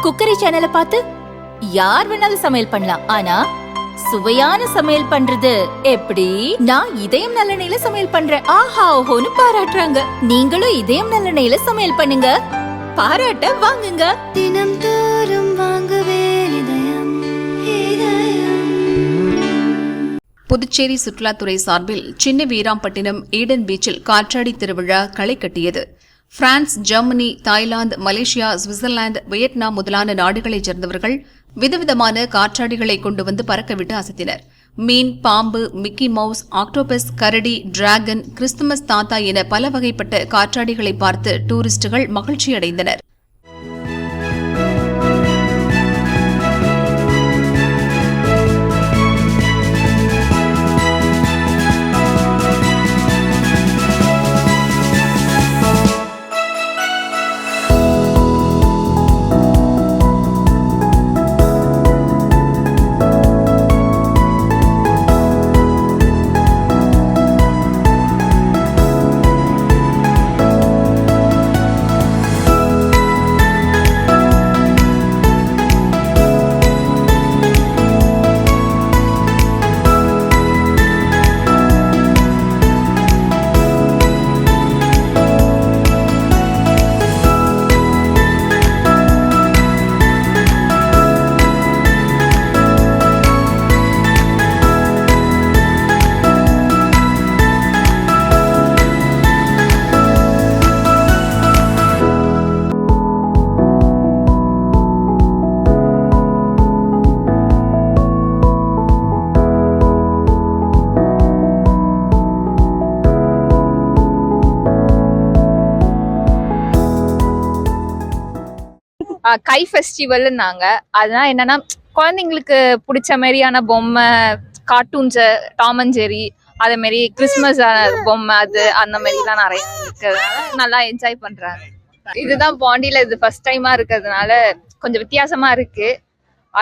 Cookery சேனலை பார்த்து யார் வேணாலும் சமையல் பண்ணலாம். ஆனா சுவையான சமையல் பண்றது எப்படி? நான் இதயம் நல்லெண்ணெயில சமையல் பண்றேன். ஆஹா ஓஹோன்னு பாராட்டுறாங்க. நீங்களும் இதயம் நல்லெண்ணெயில சமையல் பண்ணுங்க, பாராட்ட வாங்குங்க. தினம் தோறும் வாங்குவே இதயம். புதுச்சேரி சுற்றுலாத்துறை சார்பில் சின்ன வீராம்பட்டினம் ஈடன் பீச்சில் காற்றாடி திருவிழா களை கட்டியது. France, Germany, Thailand, Malaysia, Switzerland, Vietnam முதலான நாடுகளைச் சேர்ந்தவர்கள் விதவிதமான காற்றாடிகளை கொண்டு வந்து பறக்கவிட்டு அசத்தினர். மீன், பாம்பு, மிக்கி மவுஸ், ஆக்டோபஸ், கரடி, டிராகன், கிறிஸ்துமஸ் தாத்தா என பல வகைப்பட்ட காற்றாடிகளை பார்த்து டூரிஸ்டுகள் மகிழ்ச்சியடைந்தனர். கை ஃபெஸ்டிவல்னாங்க. அதனால என்னன்னா குழந்தைங்களுக்கு பிடிச்ச மாதிரியான பொம்மை, கார்ட்டூன்ஸு, டாம் அண்ட் ஜெரி, அதே மாதிரி கிறிஸ்மஸ் பொம்மை, அது அந்த மாதிரிலாம் நிறைய இருக்கிறதுனால நல்லா என்ஜாய் பண்றாங்க. இதுதான் பாண்டியில இது ஃபர்ஸ்ட் டைமா இருக்கிறதுனால கொஞ்சம் வித்தியாசமா இருக்கு.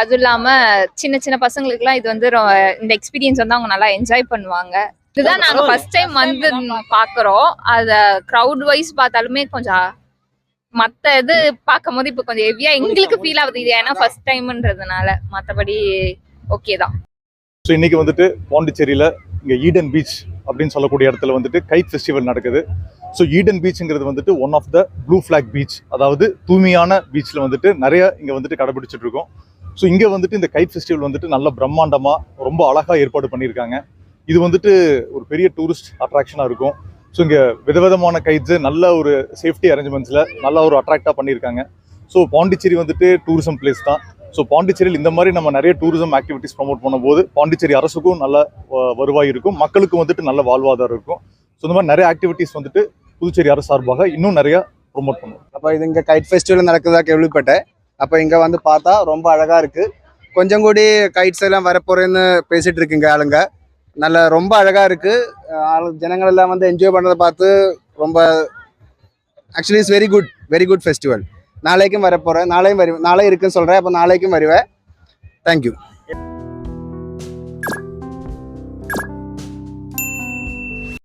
அதுவும் இல்லாம சின்ன சின்ன பசங்களுக்குலாம் இது வந்து இந்த எக்ஸ்பீரியன்ஸ் வந்து அவங்க நல்லா என்ஜாய் பண்ணுவாங்க. இதுதான் நாங்க ஃபர்ஸ்ட் டைம் வந்து பாக்குறோம். அத க்ரௌட் வைஸ் பார்த்தாலுமே கொஞ்சம் மத்த இது பார்க்கும் போது இப்ப கொஞ்சம் ஹெவியா எங்களுக்கு ஃபீல் ஆகுது. இது ஏன்னா ஃபர்ஸ்ட் டைம்ன்றதுனால, மற்றபடி ஓகே தான். ஸோ இன்னைக்கு வந்துட்டு பாண்டிச்சேரியில் இங்கே ஈடன் பீச் அப்படின்னு சொல்லக்கூடிய இடத்துல வந்துட்டு கைட் ஃபெஸ்டிவல் நடக்குது. ஸோ ஈடன் பீச்சுங்கிறது வந்துட்டு one of the blue flag beach, அதாவது தூய்மையான பீச்சில் வந்துட்டு நிறைய இங்கே வந்துட்டு கடைபிடிச்சிட்டு இருக்கோம். ஸோ இங்கே வந்துட்டு இந்த கைட் ஃபெஸ்டிவல் வந்துட்டு நல்ல பிரம்மாண்டமாக ரொம்ப அழகாக ஏற்பாடு பண்ணியிருக்காங்க. இது வந்துட்டு ஒரு பெரிய டூரிஸ்ட் அட்ராக்ஷனாக இருக்கும். ஸோ இங்கே விதவிதமான கைட்ஸு நல்ல ஒரு சேஃப்டி அரேஞ்ச்மெண்ட்ஸில் நல்ல ஒரு அட்ராக்டாக பண்ணியிருக்காங்க. ஸோ பாண்டிச்சேரி வந்துட்டு டூரிசம் பிளேஸ் தான். ஸோ பாண்டிச்சேரியில் இந்த மாதிரி நம்ம நிறைய டூரிசம் ஆக்டிவிட்டிஸ் ப்ரமோட் பண்ணும்போது பாண்டிச்சேரி அரசுக்கும் நல்ல வருவாய் இருக்கும், மக்களுக்கும் வந்துட்டு நல்ல வாழ்வாதாரம் இருக்கும். ஸோ இந்த மாதிரி நிறைய ஆக்டிவிட்டிஸ் வந்துட்டு புதுச்சேரி அரசு சார்பாக இன்னும் நிறைய ப்ரொமோட் பண்ணுவோம். அப்போ இது இங்கே கைட் ஃபெஸ்டிவல் நடக்குதா கேள்விப்பட்டேன். அப்போ இங்கே வந்து பார்த்தா ரொம்ப அழகாக இருக்குது. கொஞ்சம் கூடி கைட்ஸ் எல்லாம் வரப்போறேன்னு பேசிகிட்டு இருக்குங்க ஆளுங்க. நல்ல ரொம்ப அழகாக இருக்குது. ஜனங்கள் எல்லாம் வந்து என்ஜாய் பண்ணுறதை பார்த்து ரொம்ப actually it's very good festival. நாளைக்கும் வரப்போகிறேன், நாளையும் இருக்குன்னு சொல்கிறேன். அப்போ நாளைக்கும் வருவேன். தேங்க்யூ.